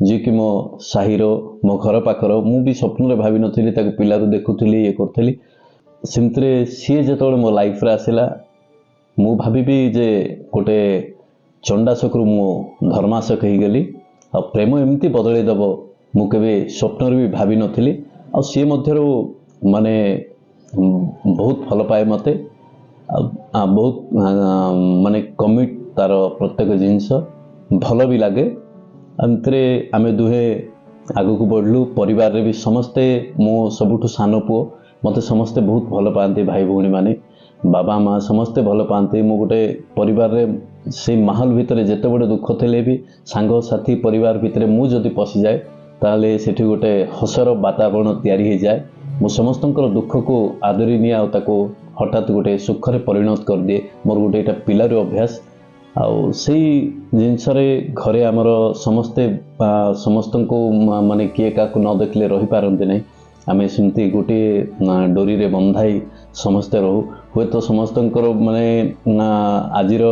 ଯିଏକି ମୋ ସାହିର ମୋ ଘର ପାଖର, ମୁଁ ବି ସ୍ୱପ୍ନରେ ଭାବିନଥିଲି ତାକୁ ପିଲାରୁ ଦେଖୁଥିଲି ଇଏ କରୁଥିଲି। ସେମିତିରେ ସିଏ ଯେତେବେଳେ ମୋ ଲାଇଫରେ ଆସିଲା ମୁଁ ଭାବିବି ଯେ ଗୋଟେ ଚଣ୍ଡାଶୋକରୁ ମୁଁ ଧର୍ମାଶୋକ ହେଇଗଲି। ଆଉ ପ୍ରେମ ଏମିତି ବଦଳେଇ ଦେବ ମୁଁ କେବେ ସ୍ୱପ୍ନରେ ବି ଭାବିନଥିଲି। ଆଉ ସିଏ ମଧ୍ୟରୁ ମାନେ ବହୁତ ଭଲ ପାଏ ମୋତେ, ଆଉ ବହୁତ ମାନେ କମିଟ୍ ତାର ପ୍ରତ୍ୟେକ ଜିନିଷ ଭଲ ବି ଲାଗେ। ଏମିତିରେ ଆମେ ଦୁହେଁ ଆଗକୁ ବଢ଼ିଲୁ। ପରିବାରରେ ବି ସମସ୍ତେ, ମୁଁ ସବୁଠୁ ସାନ ପୁଅ, ମୋତେ ସମସ୍ତେ ବହୁତ ଭଲ ପାଆନ୍ତି, ଭାଇ ଭଉଣୀମାନେ, ବାବା ମା ସମସ୍ତେ ଭଲ ପାଆନ୍ତି। ମୁଁ ଗୋଟେ ପରିବାରରେ ସେଇ ମାହୋଲ ଭିତରେ ଯେତେ ବଡ଼ ଦୁଃଖ ଥିଲେ ବି ସାଙ୍ଗସାଥି ପରିବାର ଭିତରେ ମୁଁ ଯଦି ପଶିଯାଏ ତାହେଲେ ସେଠି ଗୋଟେ ହସର ବାତାବରଣ ତିଆରି ହେଇଯାଏ। ମୁଁ ସମସ୍ତଙ୍କର ଦୁଃଖକୁ ଆଦରି ନିଏ ଆଉ ତାକୁ ହଠାତ୍ ଗୋଟେ ସୁଖରେ ପରିଣତ କରିଦିଏ। ମୋର ଗୋଟେ ଏଇଟା ପିଲାରୁ ଅଭ୍ୟାସ। ଆଉ ସେଇ ଜିନିଷରେ ଘରେ ଆମର ସମସ୍ତେ ସମସ୍ତଙ୍କୁ ମାନେ କିଏ କାହାକୁ ନ ଦେଖିଲେ ରହିପାରନ୍ତି ନାହିଁ। ଆମେ ସେମିତି ଗୋଟିଏ ଡୋରିରେ ବନ୍ଧାଇ ସମସ୍ତେ ରହୁ। ହୁଏତ ସମସ୍ତଙ୍କର ମାନେ ଆଜିର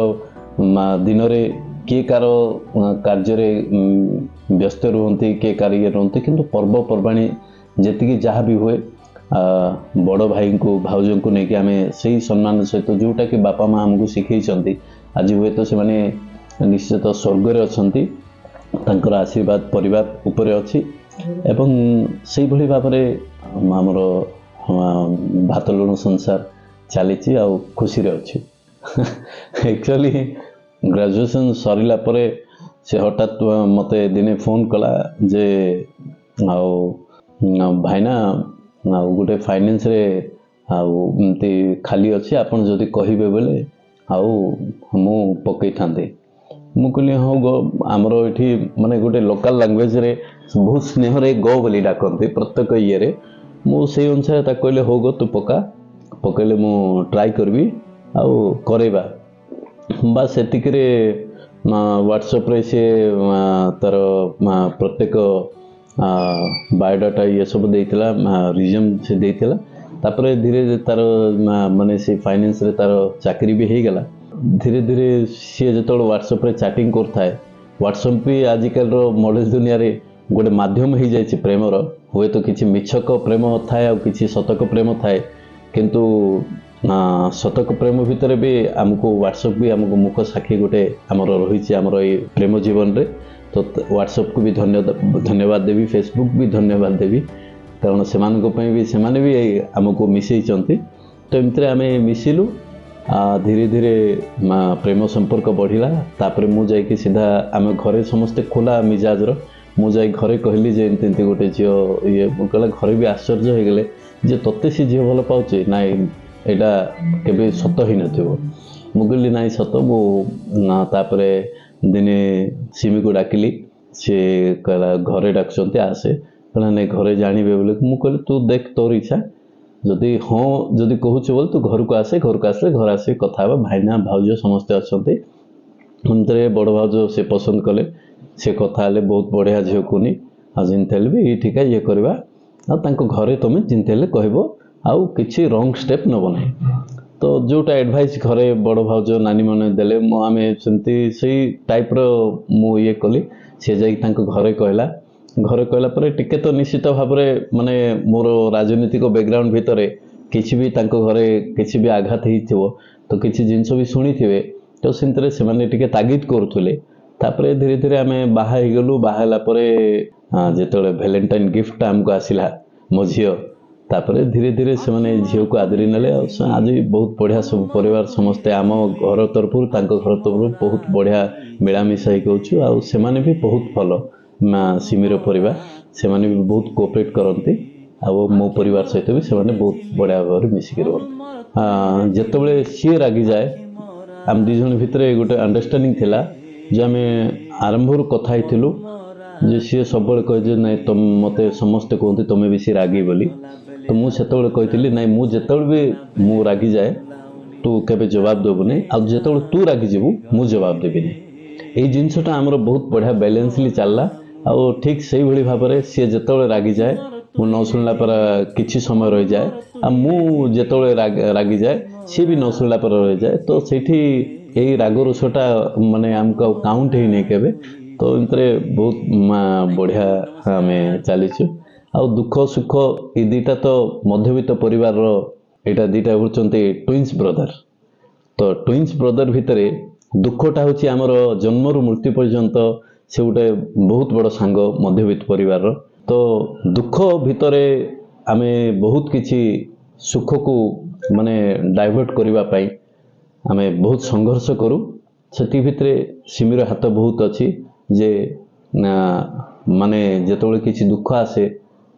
ଦିନରେ କିଏ କାହାର କାର୍ଯ୍ୟରେ ବ୍ୟସ୍ତ ରୁହନ୍ତି, କିଏ କାହାର ଇଏ ରୁହନ୍ତି, କିନ୍ତୁ ପର୍ବପର୍ବାଣି ଯେତିକି ଯାହା ବି ହୁଏ ବଡ଼ ଭାଇଙ୍କୁ ଭାଉଜଙ୍କୁ ନେଇକି ଆମେ ସେଇ ସମ୍ମାନ ସହିତ, ଯେଉଁଟାକି ବାପା ମା ଆମକୁ ଶିଖେଇଛନ୍ତି, ଆଜି ହୁଏତ ସେମାନେ ନିଶ୍ଚିତ ସ୍ୱର୍ଗରେ ଅଛନ୍ତି, ତାଙ୍କର ଆଶୀର୍ବାଦ ପରିବାର ଉପରେ ଅଛି। ଏବଂ ସେଇଭଳି ଭାବରେ ଆମର ଭାତ ଲୁଣ ସଂସାର ଚାଲିଛି ଆଉ ଖୁସିରେ ଅଛି। ଆକ୍ଚୁଆଲି ଗ୍ରାଜୁଏସନ୍ ସରିଲା ପରେ ସେ ହଠାତ୍ ମୋତେ ଦିନେ ଫୋନ୍ କଲା ଯେ ଆଉ ଭାଇନା ଆଉ ଗୋଟେ ଫାଇନାନ୍ସରେ ଆଉ ଏମିତି ଖାଲି ଅଛି, ଆପଣ ଯଦି କହିବେ ବୋଲେ ଆଉ ମୁଁ ପକେଇଥାନ୍ତି। ମୁଁ କହିଲି ହଁ ଗୋ, ଆମର ଏଠି ମାନେ ଗୋଟେ ଲୋକାଲ୍ ଲାଙ୍ଗୁଏଜରେ ବହୁତ ସ୍ନେହରେ ଗୋ ବୋଲି ଡାକନ୍ତି ପ୍ରତ୍ୟେକ ଇଏରେ। ମୁଁ ସେଇ ଅନୁସାରେ ତାକୁ କହିଲେ ହଉ ଗୋ ତୁ ପକା, ପକେଇଲେ ମୁଁ ଟ୍ରାଏ କରିବି ଆଉ କରେଇବା। ବା ସେତିକିରେ ହ୍ୱାଟ୍ସଆପ୍ରେ ସେ ତାର ପ୍ରତ୍ୟେକ ବାୟୋଡାଟା ଇଏ ସବୁ ଦେଇଥିଲା, ରିଜ୍ୟୁମ୍ ସେ ଦେଇଥିଲା। ତାପରେ ଧୀରେ ତାର ମାନେ ସେ ଫାଇନାନ୍ସରେ ତାର ଚାକିରି ବି ହେଇଗଲା। ଧୀରେ ଧୀରେ ସିଏ ଯେତେବେଳେ ହ୍ୱାଟ୍ସଆପ୍ରେ ଚାଟିଂ କରୁଥାଏ, ହ୍ୱାଟ୍ସଆପ୍ ବି ଆଜିକାଲିର ମଡେଲ ଦୁନିଆରେ ଗୋଟେ ମାଧ୍ୟମ ହେଇଯାଇଛି ପ୍ରେମର। ହୁଏତ କିଛି ମିଛକ ପ୍ରେମ ଥାଏ ଆଉ କିଛି ସତକ ପ୍ରେମ ଥାଏ, କିନ୍ତୁ ସତକ ପ୍ରେମ ଭିତରେ ବି ଆମକୁ ହ୍ୱାଟ୍ସଆପ୍ ବି ଆମକୁ ମୁଖ ସାକ୍ଷୀ ଗୋଟେ ଆମର ରହିଛି ଆମର ଏଇ ପ୍ରେମ ଜୀବନରେ। ତ ହ୍ୱାଟ୍ସଆପ୍କୁ ବି ଧନ୍ୟବାଦ ଦେବି, ଫେସବୁକ୍ ବି ଧନ୍ୟବାଦ ଦେବି, କାରଣ ସେମାନଙ୍କ ପାଇଁ ବି ସେମାନେ ବି ଆମକୁ ମିଶେଇଛନ୍ତି। ତ ଏମିତିରେ ଆମେ ମିଶିଲୁ, ଧୀରେ ଧୀରେ ପ୍ରେମ ସମ୍ପର୍କ ବଢ଼ିଲା। ତାପରେ ମୁଁ ଯାଇକି ସିଧା ଆମେ ଘରେ ସମସ୍ତେ ଖୋଲା ମିଜାଜର, ମୁଁ ଯାଇ ଘରେ କହିଲି ଯେ ଏମିତି ଏମିତି ଗୋଟେ ଝିଅ ଇଏ କହିଲା। ଘରେ ବି ଆଶ୍ଚର୍ଯ୍ୟ ହେଇଗଲେ ଯେ ତୋତେ ସେ ଝିଅ ଭଲ ପାଉଛି, ନାଇଁ ଏଇଟା କେବେ ସତ ହେଇନଥିବ। ମୁଁ କହିଲି ନାଇଁ ସତ। ମୁଁ ତାପରେ ଦିନେ ସିମିକୁ ଡାକିଲି, ସିଏ କହିଲା ଘରେ ଡାକୁଛନ୍ତି ଆସେ। କହିଲା ନାଇଁ ଘରେ ଜାଣିବେ ବୋଲି। ମୁଁ କହିଲି ତୁ ଦେଖ ତୋର ଇଚ୍ଛା, ଯଦି ହଁ ଯଦି କହୁଛୁ ବୋଲି ତୁ ଘରକୁ ଆସେ, ଘରକୁ ଆସିଲେ ଘରେ ଆସିକି କଥା ହେବା, ଭାଇନା ଭାଉଜ ସମସ୍ତେ ଅଛନ୍ତି। ଏମିତିରେ ବଡ଼ ଭାଉଜ ସେ ପସନ୍ଦ କଲେ, ସେ କଥା ହେଲେ ବହୁତ ବଢ଼ିଆ ଝିଅ କୁନି, ଆଉ ଯେମିତି ହେଲେ ବି ଏଇଠିକା ଇଏ କରିବା, ଆଉ ତାଙ୍କ ଘରେ ତୁମେ ଯେମିତି ହେଲେ କହିବ, ଆଉ କିଛି ରଙ୍ଗ ଷ୍ଟେପ୍ ନେବ ନାହିଁ। ତ ଯେଉଁଟା ଆଡ଼ଭାଇସ୍ ଘରେ ବଡ଼ ଭାଉଜ ନାନୀମାନେ ଦେଲେ, ଆମେ ସେମିତି ସେଇ ଟାଇପ୍ର ମୁଁ ଇଏ କଲି। ସେ ଯାଇକି ତାଙ୍କ ଘରେ କହିଲା। ଘରେ କହିଲା ପରେ ଟିକେ ତ ନିଶ୍ଚିତ ଭାବରେ ମାନେ ମୋର ରାଜନୈତିକ ବ୍ୟାକଗ୍ରାଉଣ୍ଡ ଭିତରେ କିଛି ବି ତାଙ୍କ ଘରେ କିଛି ବି ଆଘାତ ହେଇଥିବ, ତ କିଛି ଜିନିଷ ବି ଶୁଣିଥିବେ, ତ ସେମିତିରେ ସେମାନେ ଟିକେ ତାଗିଦ କରୁଥିଲେ। ତାପରେ ଧୀରେ ଧୀରେ ଆମେ ବାହା ହେଇଗଲୁ। ବାହା ହେଲା ପରେ ଯେତେବେଳେ ଭ୍ୟାଲେଣ୍ଟାଇନ୍ ଗିଫ୍ଟଟା ଆମକୁ ଆସିଲା ମୋ ଝିଅ, ତାପରେ ଧୀରେ ଧୀରେ ସେମାନେ ଝିଅକୁ ଆଦରି ନେଲେ। ଆଉ ଆଜି ବହୁତ ବଢ଼ିଆ ସବୁ ପରିବାର ସମସ୍ତେ ଆମ ଘର ତରଫରୁ ତାଙ୍କ ଘର ତରଫରୁ ବହୁତ ବଢ଼ିଆ ମିଳାମିଶା ହେଇକି ଅଛୁ। ଆଉ ସେମାନେ ବି ବହୁତ ଭଲ, ସିମିର ପରିବାର ସେମାନେ ବି ବହୁତ କୋଅପରେଟ୍ କରନ୍ତି। ଆଉ ମୋ ପରିବାର ସହିତ ବି ସେମାନେ ବହୁତ ବଢ଼ିଆ ଭାବରେ ମିଶିକି ରୁହନ୍ତି। ଯେତେବେଳେ ସିଏ ରାଗିଯାଏ, ଆମ ଦୁଇ ଜଣ ଭିତରେ ଗୋଟେ ଅଣ୍ଡରଷ୍ଟାଣ୍ଡିଂ ଥିଲା ଯେ ଆମେ ଆରମ୍ଭରୁ କଥା ହେଇଥିଲୁ ଯେ ସିଏ ସବୁବେଳେ କହେ ଯେ ନାଇଁ ମୋତେ ସମସ୍ତେ କୁହନ୍ତି ତୁମେ ବେଶୀ ରାଗି ବୋଲି। ତ ମୁଁ ସେତେବେଳେ କହିଥିଲି ନାଇଁ, ମୁଁ ଯେତେବେଳେ ବି ମୁଁ ରାଗିଯାଏ ତୁ କେବେ ଜବାବ ଦେବୁନି, ଆଉ ଯେତେବେଳେ ତୁ ରାଗିଯିବୁ ମୁଁ ଜବାବ ଦେବିନି। ଏଇ ଜିନିଷଟା ଆମର ବହୁତ ବଢ଼ିଆ ବାଲାନ୍ସଲି ଚାଲିଲା। ଆଉ ଠିକ୍ ସେଇଭଳି ଭାବରେ ସିଏ ଯେତେବେଳେ ରାଗିଯାଏ, ମୁଁ ନ ଶୁଣିଲା ପରେ କିଛି ସମୟ ରହିଯାଏ, ଆଉ ମୁଁ ଯେତେବେଳେ ରାଗିଯାଏ ସିଏ ବି ନ ଶୁଣିଲା ପରେ ରହିଯାଏ। ତ ସେଇଠି ଏଇ ରାଗ ରୁଷଟା ମାନେ ଆମକୁ ଆଉ କାଉଣ୍ଟ ହେଇନି କେବେ। ତ ତ ଏମିତିରେ ବହୁତ ବଢ଼ିଆ ଆମେ ଚାଲିଛୁ। ଆଉ ଦୁଃଖ ସୁଖ ଏ ଦୁଇଟା ତ ମଧ୍ୟବିତ୍ତ ପରିବାରର ଏଇଟା ଦୁଇଟା ହେଉଛନ୍ତି ଟ୍ୱିନ୍ସ ବ୍ରଦର। ତ ଟ୍ୱିନ୍ସ ବ୍ରଦର ଭିତରେ ଦୁଃଖଟା ହେଉଛି ଆମର ଜନ୍ମରୁ ମୃତ୍ୟୁ ପର୍ଯ୍ୟନ୍ତ ସେ ଗୋଟେ ବହୁତ ବଡ଼ ସାଙ୍ଗ ମଧ୍ୟବିତ୍ତ ପରିବାରର। ତ ଦୁଃଖ ଭିତରେ ଆମେ ବହୁତ କିଛି ସୁଖକୁ ମାନେ ଡାଇଭର୍ଟ କରିବା ପାଇଁ ଆମେ ବହୁତ ସଂଘର୍ଷ କରୁ। ସେଥି ଭିତରେ ସିମିର ହାତ ବହୁତ ଅଛି ଯେ ମାନେ ଯେତେବେଳେ କିଛି ଦୁଃଖ ଆସେ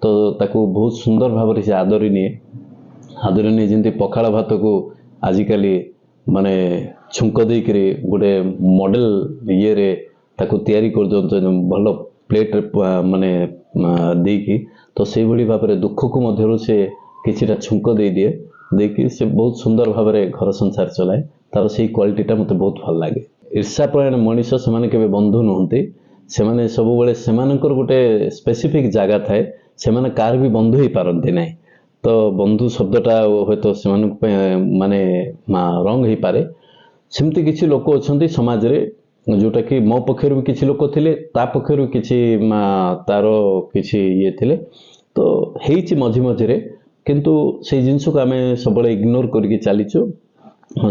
ତ ତାକୁ ବହୁତ ସୁନ୍ଦର ଭାବରେ ସେ ଆଦରି ନିଏ ଯେମିତି ପଖାଳ ଭାତକୁ ଆଜିକାଲି ମାନେ ଛୁଙ୍କ ଦେଇକରି ଗୋଟେ ମଡ଼େଲ ଇଏରେ ତାକୁ ତିଆରି କରିଦେଉଛନ୍ତି ଭଲ ପ୍ଲେଟ୍ରେ ମାନେ ଦେଇକି। ତ ସେଇଭଳି ଭାବରେ ଦୁଃଖକୁ ମଧ୍ୟରୁ ସେ କିଛିଟା ଛୁଙ୍କ ଦେଇକି ସେ ବହୁତ ସୁନ୍ଦର ଭାବରେ ଘର ସଂସାର ଚଲାଏ। ତାର ସେଇ କ୍ୱାଲିଟିଟା ମୋତେ ବହୁତ ଭଲ ଲାଗେ। ଈର୍ଷାପରାୟଣ ମଣିଷ ସେମାନେ କେବେ ବନ୍ଧୁ ନୁହନ୍ତି। ସେମାନେ ସବୁବେଳେ ସେମାନଙ୍କର ଗୋଟେ ସ୍ପେସିଫିକ୍ ଜାଗା ଥାଏ, ସେମାନେ କାହାର ବି ବନ୍ଧୁ ହେଇପାରନ୍ତି ନାହିଁ। ତ ବନ୍ଧୁ ଶବ୍ଦଟା ହୁଏତ ସେମାନଙ୍କ ପାଇଁ ମାନେ ରଙ୍ଗ ହେଇପାରେ। ସେମିତି କିଛି ଲୋକ ଅଛନ୍ତି ସମାଜରେ ଯେଉଁଟାକି ମୋ ପକ୍ଷରୁ ବି କିଛି ଲୋକ ଥିଲେ, ତା ପକ୍ଷରୁ କିଛି ତାର କିଛି ଇଏ ଥିଲେ। ତ ହେଇଛି ମଝିରେ, କିନ୍ତୁ ସେଇ ଜିନିଷକୁ ଆମେ ସବୁବେଳେ ଇଗ୍ନୋର କରିକି ଚାଲିଛୁ।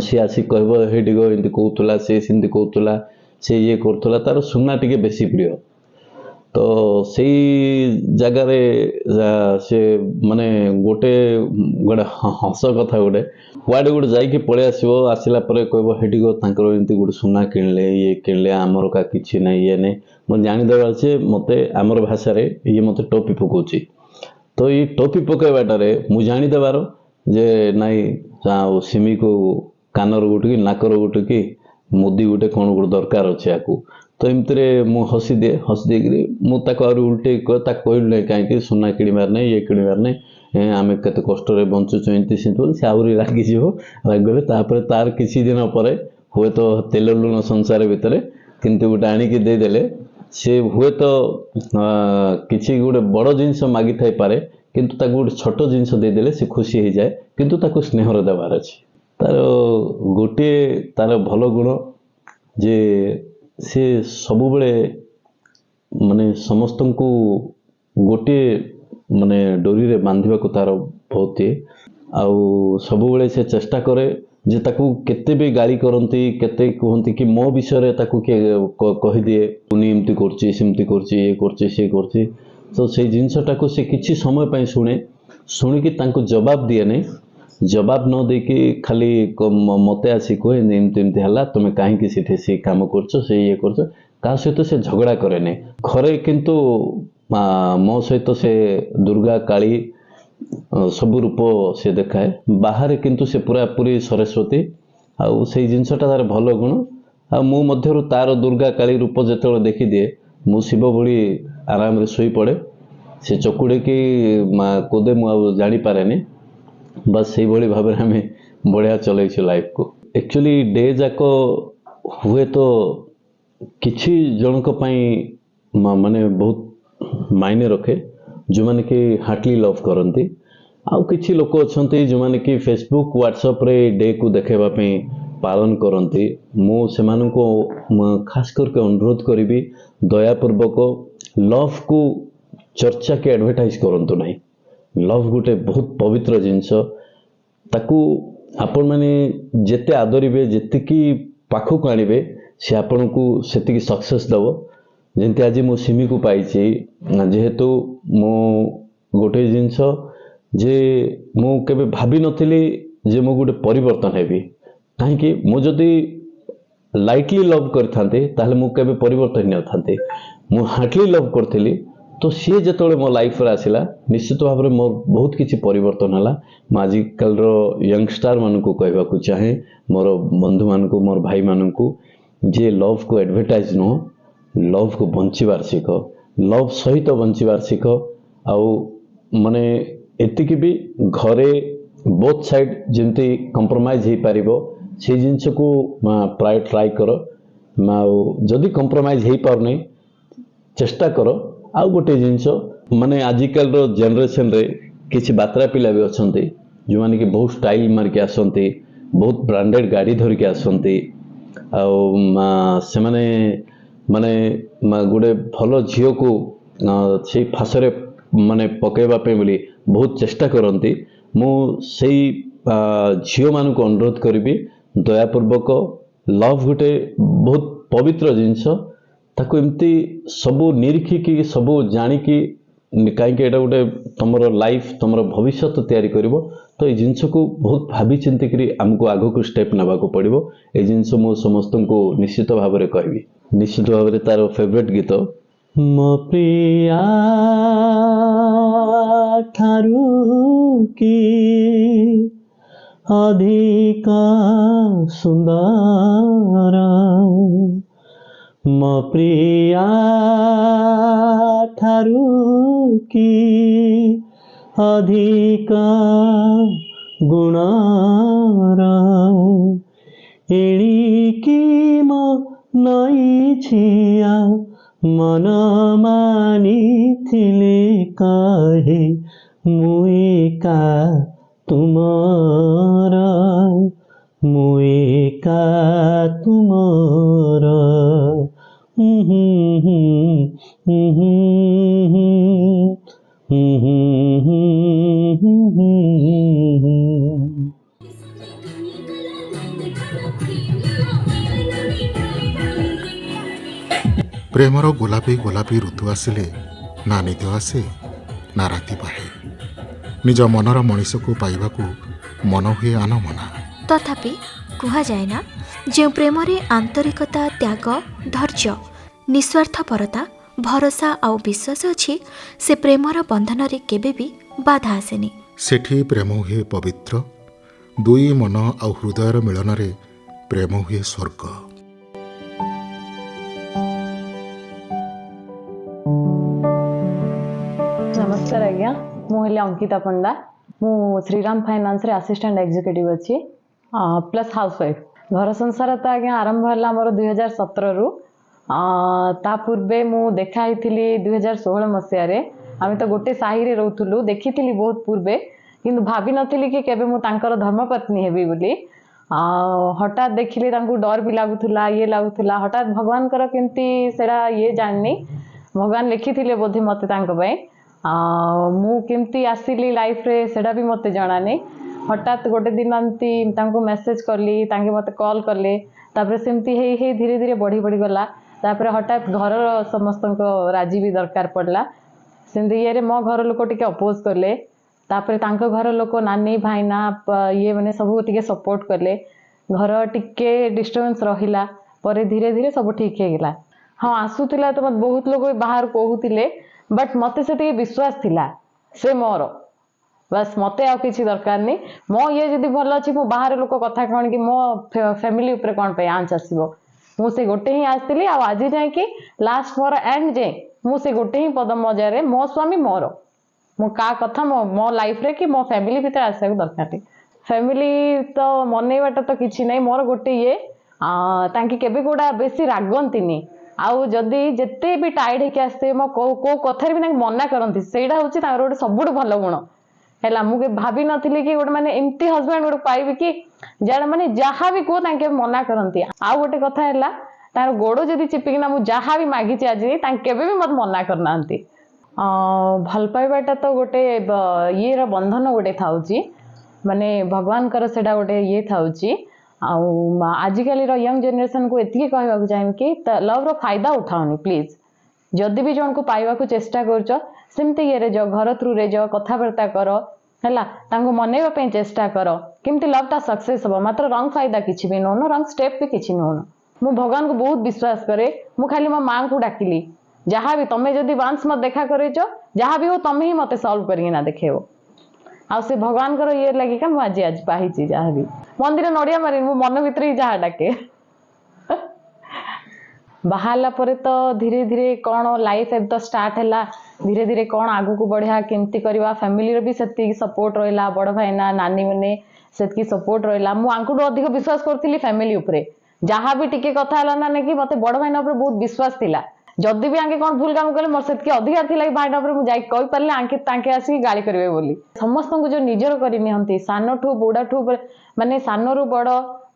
ସିଏ ଆସିକି କହିବ ହେଇଟି ଗো ଏମିତି କହୁଥିଲା, ସେ ସେମିତି କହୁଥିଲା, ସେ ଇଏ କରୁଥିଲା, ତାର ଶୁଣା ଟିକେ ବେଶୀ ପ୍ରିୟ। ତ ସେଇ ଜାଗାରେ ସେ ମାନେ ଗୋଟେ ହସ କଥା କୁଆଡ଼େ ଗୋଟେ ଯାଇକି ପଳେଇ ଆସିଲା ପରେ କହିବ ହେଇଟି ଗো ତାଙ୍କର ଏମିତି ଗୋଟେ ସୁନା କିଣିଲେ, ଇଏ କିଣିଲେ, ଆମର କା କିଛି ନାହିଁ, ଇଏ ନାହିଁ। ମୁଁ ଜାଣିଦେବା ଅଛି ମୋତେ ଆମର ଭାଷାରେ ଇଏ ମୋତେ ଟୋପି ପକାଉଛି। ତ ଏଇ ଟୋପି ପକାଇବାଟାରେ ମୁଁ ଜାଣିଦେବାର ଯେ ନାଇଁ ଆଉ ସିମିକୁ କାନର ଗୋଟେ କି ନାକର ଗୋଟେ କି ମୁଦି ଗୋଟେ କ'ଣ ଗୋଟେ ଦରକାର ଅଛି ୟାକୁ। ତ ଏମିତିରେ ମୁଁ ହସି ଦେଇକିରି ମୁଁ ତାକୁ ଆହୁରି ଉଲ୍ଟେଇ ତାକୁ କହିଲି ନାହିଁ କାହିଁକି ସୁନା କିଣିବାର ନାହିଁ, ଇଏ କିଣିବାର ନାହିଁ, ଆମେ କେତେ କଷ୍ଟରେ ବଞ୍ଚୁଛୁ ଏମିତି ସେମିତି ବୋଲି। ସେ ଆହୁରି ରାଗିଯିବ। ରାଗିଗଲେ ତାପରେ ତାର କିଛି ଦିନ ପରେ ହୁଏତ ତେଲ ଲୁଣ ସଂସାର ଭିତରେ କିନ୍ତୁ ଗୋଟେ ଆଣିକି ଦେଇଦେଲେ ସେ ହୁଏତ କିଛି ଗୋଟେ ବଡ଼ ଜିନିଷ ମାଗିଥାଇପାରେ, କିନ୍ତୁ ତାକୁ ଗୋଟେ ଛୋଟ ଜିନିଷ ଦେଇଦେଲେ ସେ ଖୁସି ହେଇଯାଏ। କିନ୍ତୁ ତାକୁ ସ୍ନେହର ଦେବାର ଅଛି। ତାର ଗୋଟିଏ ତାର ଭଲ ଗୁଣ ଯେ ସେ ସବୁବେଳେ ମାନେ ସମସ୍ତଙ୍କୁ ଗୋଟିଏ ମାନେ ଡୋରିରେ ବାନ୍ଧିବାକୁ ତାର ବହୁତ ଇଏ। ଆଉ ସବୁବେଳେ ସେ ଚେଷ୍ଟା କରେ ଯେ ତାକୁ କେତେ ବି ଗାଳି କରନ୍ତି, କେତେ କୁହନ୍ତି କି ମୋ ବିଷୟରେ ତାକୁ କିଏ କହିଦିଏ ଉନି ଏମିତି କରୁଛି, ସେମିତି କରୁଛି, ଇଏ କରୁଛି, ସିଏ କରୁଛି। ତ ସେଇ ଜିନିଷଟାକୁ ସେ କିଛି ସମୟ ପାଇଁ ଶୁଣିକି ତାଙ୍କୁ ଜବାବ ଦିଏ ନାହିଁ। ଜବାବ ନ ଦେଇକି ଖାଲି ମୋତେ ଆସି କୁହେ ଏମିତି ହେଲା, ତୁମେ କାହିଁକି ସେଠି ସେ କାମ କରୁଛ, ସେ ଇଏ କରୁଛ। କାହା ସହିତ ସେ ଝଗଡ଼ା କରେନି। ଘରେ କିନ୍ତୁ ମୋ ସହିତ ସେ ଦୁର୍ଗା କାଳୀ ସବୁ ରୂପ ସେ ଦେଖାଏ। ବାହାରେ କିନ୍ତୁ ସେ ପୁରାପୁରି ସରସ୍ୱତୀ। ଆଉ ସେଇ ଜିନିଷଟା ତାର ଭଲ ଗୁଣ। ଆଉ ମୁଁ ମଧ୍ୟରୁ ତାର ଦୁର୍ଗା କାଳୀ ରୂପ ଯେତେବେଳେ ଦେଖିଦିଏ, ମୁଁ ଶିବ ଭଳି ଆରାମରେ ଶୋଇପଡ଼େ। ସେ ଚକୁଡ଼ିକି କୋଦେ ମୁଁ ଆଉ ଜାଣିପାରେନି। ବାସ୍ ସେଇଭଳି ଭାବରେ ଆମେ ବଢ଼ିଆ ଚଲେଇଛୁ ଲାଇଫକୁ। ଆକ୍ଚୁଆଲି ଡେ ଯାକ ହୁଏତ କିଛି ଜଣଙ୍କ ପାଇଁ ମାନେ ବହୁତ ମାଇନେ ରଖେ, ଯେଉଁମାନେ କି ହାର୍ଟଲି ଲଭ୍ କରନ୍ତି। ଆଉ କିଛି ଲୋକ ଅଛନ୍ତି ଯେଉଁମାନେ କି ଫେସବୁକ୍ ହ୍ୱାଟ୍ସଆପ୍ରେ ଡେକୁ ଦେଖାଇବା ପାଇଁ ପାଳନ କରନ୍ତି। ମୁଁ ସେମାନଙ୍କୁ ଖାସ କରିକି ଅନୁରୋଧ କରିବି ଦୟାପୂର୍ବକ ଲଭ୍କୁ ଚର୍ଚ୍ଚା କି ଆଡ଼ଭର୍ଟାଇଜ୍ କରନ୍ତୁ ନାହିଁ। ଲଭ୍ ଗୋଟେ ବହୁତ ପବିତ୍ର ଜିନିଷ। ତାକୁ ଆପଣମାନେ ଯେତେ ଆଦରିବେ, ଯେତିକି ପାଖକୁ ଆଣିବେ, ସେ ଆପଣଙ୍କୁ ସେତିକି ସକ୍ସେସ୍ ଦେବ। ଯେମିତି ଆଜି ମୁଁ ସିମିକୁ ପାଇଛି, ଯେହେତୁ ମୁଁ ଗୋଟେ ଜିନିଷ ଯେ ମୁଁ କେବେ ଭାବିନଥିଲି ଯେ ମୁଁ ଗୋଟେ ପରିବର୍ତ୍ତନ ହେବି। କାହିଁକି ମୁଁ ଯଦି ଲାଇଟଲି ଲଭ୍ କରିଥାନ୍ତି ତାହେଲେ ମୁଁ କେବେ ପରିବର୍ତ୍ତନ ହେଇନଥାନ୍ତି। ମୁଁ ହାର୍ଟଲି ଲଭ୍ କରିଥିଲି। ତ ସିଏ ଯେତେବେଳେ ମୋ ଲାଇଫରେ ଆସିଲା, ନିଶ୍ଚିତ ଭାବରେ ମୋର ବହୁତ କିଛି ପରିବର୍ତ୍ତନ ହେଲା। ମୁଁ ଆଜିକାଲିର ୟଙ୍ଗଷ୍ଟାର ମାନଙ୍କୁ କହିବାକୁ ଚାହେଁ, ମୋର ବନ୍ଧୁମାନଙ୍କୁ, ମୋର ଭାଇମାନଙ୍କୁ, ଯେ ଲଭ୍କୁ ଆଡ଼ଭର୍ଟାଇଜ୍ ନୁହଁ, ଲଭ୍କୁ ବଞ୍ଚିବାର ଶିଖ, ଲଭ୍ ସହିତ ବଞ୍ଚିବାର ଶିଖ। ଆଉ ମାନେ ଏତିକି ବି ଘରେ ବୋଥ୍ ସାଇଡ୍ ଯେମିତି କମ୍ପ୍ରମାଇଜ୍ ହେଇପାରିବ ସେଇ ଜିନିଷକୁ ପ୍ରାୟ ଟ୍ରାଏ କର। ଆଉ ଯଦି କମ୍ପ୍ରମାଇଜ୍ ହେଇପାରୁନି ଚେଷ୍ଟା କର। ଆଉ ଗୋଟେ ଜିନିଷ ମାନେ ଆଜିକାଲିର ଜେନେରେସନରେ କିଛି ବାତ୍ରା ପିଲା ବି ଅଛନ୍ତି ଯେଉଁମାନେ କି ବହୁତ ଷ୍ଟାଇଲ୍ ମାରିକି ଆସନ୍ତି, ବହୁତ ବ୍ରାଣ୍ଡେଡ଼ ଗାଡ଼ି ଧରିକି ଆସନ୍ତି। ଆଉ ସେମାନେ ମାନେ गोटे भल झील को से फाशरे माने पकेवा पे बोली बहुत चेष्टा करती मु सेई झील मान को अनुरोध करी दयापूर्वक लव गोटे बहुत पवित्र जिनस ताको एमती सबू निरीखिकी सबू जानिकी कहीं एटा गोटे तुमर लाइफ तुमर भविष्य तैयारी करिवो तो ये जिनस को बहुत भावी चिंतिक आमको आग को स्टेप नाबा को पड़ो ये जिनस मु समस्त को निश्चित भाव में कहबी निश्चित भाव में तार फेवरेट गीत मो प्रिया ठारू की अधिक सुंदर मो प्रिया ठारू की अधिक गुणर एणिकी मो नई छिया मन मानी थिले कहे मुएका तुमर मुएका तुमर प्रेमर गोलापी गोलापी ऋतु आसिले ना निद आसे ना राति बाहे निज मनर मनीष को पाइबा मन हुए आनमना तथापि कुहाଯାଏ ना जो प्रेम रे आंतरिकता त्याग धैर्य निस्वार्थपरता भरोसा आउ विश्वास अच्छी से प्रेमर बंधन रे केबे भी बाधा आसेनी सेठी प्रेम हुए पवित्र दुई मन आउ हृदयर मिलन रे प्रेम हुए स्वर्ग। नमस्कार आज्ञा मुझे अंकिता पंडा मु श्रीराम फाइनान्स रे असिस्टेंट एग्जीक्यूटिव अच्छी प्लस हाउसवाइफ घर संसार तो आज्ञा आरंभ है मोर 2017 रु ता पूर्वे मु देखा ही 2016 मसीह रे आम तो गोटे साही रे रहूलु देखी बहुत पूर्वे किंतु भाभी नथिली कि केबे मु तांकर धर्मपत्नी हेबी बोली हठात देखिले तांकु डर भी लगुला ये लगुला हठात भगवान केमती सेड़ा ये जाननी भगवान लिखी बोधे मत मु केमती आसिली लाइफ रे सेड़ा भी मत जना नहीं हठात गोटे दिन एमती तांको मेसेज कली तांके मते कॉल कले तापर सेमती हे धीरे धीरे बढ़ी बढ़ी गला तापर हठात घर समस्त राजी भी दरकार पड़ला सेमती ये मो घर लोक टिके अपोज कले तापर तांको घर लोक नानी भाईना ये माने सब टिके सपोर्ट कले घर टिके डिस्टर्बेंस रहिला पर धीरे धीरे सब ठीक हे गेला हाँ आसुतिला तो मत बहुत लोग बाहर कहूतिले बट मते से विश्वास थिला से मोर बस मते आ किसी दरकार नहीं मो ये जदि भल अच्छी मो बाहर लोक कथा कौन कि मो फैमिली ऊपर कौन पे आंच आसो मुझे गोटे ही आसती आज जाए कि लास्ट मोर एंड जाए मुझे गोटे ही पद मजारे मो स्वामी मोर मो का कथा मो लाइफ रे कि मो फैमिली भीतर आसा दरकार फैमिली तो मनईवाटा तो किसी ना मोर गोटे ये तांकी केबे गोटा बेसी रागंतीनी आउ जदि जिते भी टाइड होके आसते मो को कथार भी मना करती सेटा हूँ गोटे सबुठ भल गुण है मुझे भाभी नी कि गोटे मैंने एमती हजबैंड गोटे पाइबी कि जरा मैंने जहाँ भी कह मना करती आउ गोटे कथा है तार गोड़ जदि चिपिकिना मुझे जहाँ भी मागिची आज केबे भी मत मना करना भल पाइबाटा तो गोटे ये बंधन गोटे था माने भगवान कर सेटा गोटे ये था आजिकल यंग जनरेशन को एति कहवाक चाहिए कि लव रो फायदा उठाओनी प्लीज जदि भी जन को पाइबा को चेष्टा करमती ये जो घर थ्रू रे जो कथबार्ता कर है मनैबा पे चेष्टा कर केमती लव टा सक्सेस हो मात्र रंग फायदा किसी भी नौन रंग स्टेप भी किसी नौन मु भगवान को बहुत विश्वास करे मु खाली मो माँ को डाकिली जहाँ भी तुम्हें जदि वांस मत देखा कर जहाँ भी हो तुम्हें ही मत सल्व करना देखेब आ से भगवान कर ये लगे क्या मुझे आज पाही जहाँ भी मंदिर नड़िया मारी मो मन भीतर ही जहाँ डाके बाहरला परे तो धीरे धीरे कौन लाइफ अब तो स्टार्ट है धीरे धीरे कौन आगू को बढ़िया केमती करवा फैमिली भी से सपोर्ट रहा बड़ भाईना नानी मैंने से सपोर्ट रहा मुझे अधिक विश्वास करी फैमिली उपरे जहाँ भी टिके कथा ना ना कि मत बड़ भाईना बहुत विश्वास थिला जदि भी आगे कौन भूल काम कले मोर से अधिकार थी भाईना कही पारे आंके आसिक गाली करेंगे बोली समस्त को जो निजर करनी सान ठू बुढ़ा ठू माने सान रु बड़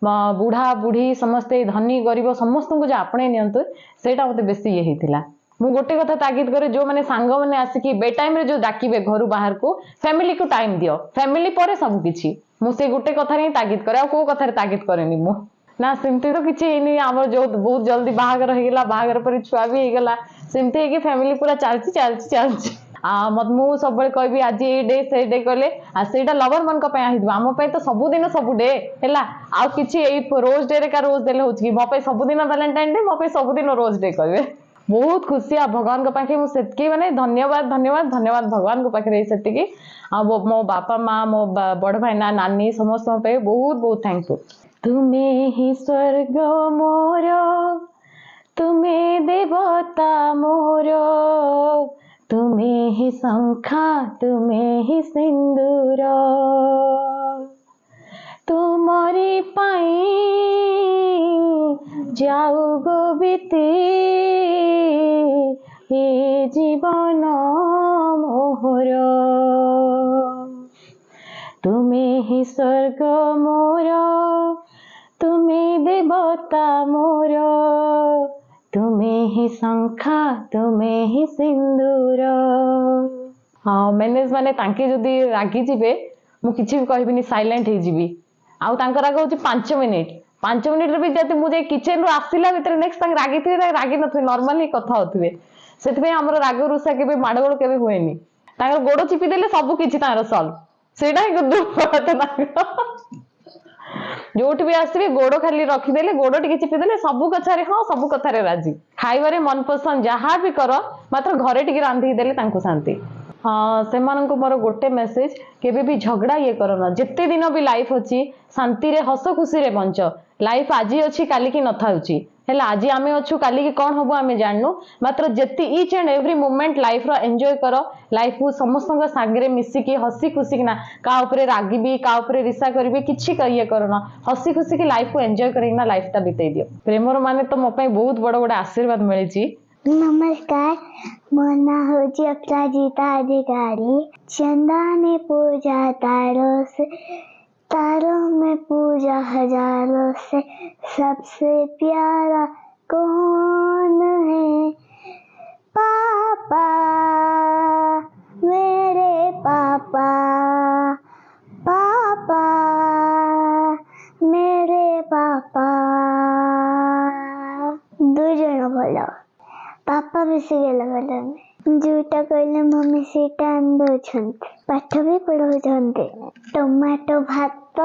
बुढ़ा बुढ़ी समस्ते धनी गरीब समस्त को जो आपणे नियंतु सेटा मते बेसी ये हेतिला मु गोटे कथा तागिद करे जो माने सांग माने आसिकी बे टाइम रे जो डाकिबे घर बाहर को फैमिली को टाइम दियो फैमिली परे सब किछि मु से गोटे कथा रे तागिद करे आ को कथा रे तागिद करेनी मु ना सेमती तो किछि हेनी हमर जो बहुत जल्दी बाहागर हो गेला बाहागर पर छुआ भी हो गेला सेमती है कि फैमिली पूरा चलची मत मु सब कहबी आज ये डे से डे कहले आ सेटा लवर मन को आम तो सबुदिन सब डे है आउ कि रोज डे रे का रोज देले होछि मो पे सबुदिन वैलेंटाइन डे मो पे सबुदिन रोज डे कहबे बहुत खुशी आ भगवान को पाखे मु सेतकी माने धन्यवाद धन्यवाद धन्यवाद भगवान को पाखे सेतकी आ मो बापा माँ मो बड़ भाई ना नानी समस्त पे बहुत बहुत थैंकफुल तुम्हें ही स्वर्ग मोर तुम्हें देवता मोर तुम्हें ही शंखा तुम्हें ही सिंदूर तुमरी पाई जाऊ गो बीती हे जीवन मोहर तुम्हें ही स्वर्ग मोर तुम्हें देवता मोर तुम्हें ही शंखा तुम्हें ही सिंदूर हाँ मैनेज माने तांके जदि रागी जिबे मु किछि भी कहबिनी साइलेंट हे जिबी आउ तांकर राग होची 5 मिनिट रे भी जति मु जे किचन रो आसिला भितर नेक्स्ट तांक रागी थिबे रागी नथबे नॉर्मली कथा होतबे सेतबे हमर राग रुसा केबे माडगोळ केबे होएनी तांकर गोड़ चिपी देले सब किछि तांकर सॉल्व सेटा ही दुख जोट भी आसबे गोड़ खाली रखिदेले गोड़ टिके चिपिदेले सब कथारे हाँ सब कथारे राजी खाइबारे मन पसंद जहाँ भी कर मात्र घरे टिके रांधि देले तांको शांति हाँ से मोर गोटे मेसेज केबे भी झगड़ा ये करना जिते दिन भी लाइफ अच्छी शांति रे हस खुशी रे बंच लाइफ आज अच्छी काली की नथाउची हेला आज आमे अच्छु काली की कौन हबो आमे जाननु मात्र जेति each and every moment life रो एंजॉय करो लाइफ को समस्त सागरे मिसी की हसी खुशी ना का ऊपर रागिबी का ऊपर रिसा करबी किछि कहिए करना हसी खुशी की लाइफ को एंजॉय करिना लाइफ ता बितेई दियो प्रेमर माने तो मो पई बहुत बड़ बड़ आशीर्वाद मिलिछि नमस्कार मो ना होची अपराजिता अधिकारी चंदा ने पूजा तारों में पूजा हजारों से सबसे प्यारा कौन है पापा मेरे पापा पापा मेरे पापा दो जन बोलो पापा बेसी गेला गला जोटा कहले मम्मी सीटा आन दउछंती पाठ भी पढ़ौछंती टमाटो भात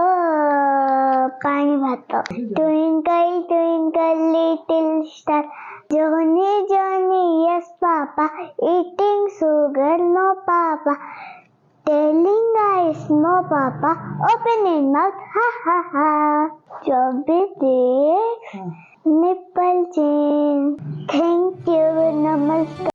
पानी भात twinkle twinkle little star Johnny Johnny yes papa eating sugar no papa telling lies no papa opening mouth ha ha हा जब भी देख निप्पल चेन थैंक यू नमस्कार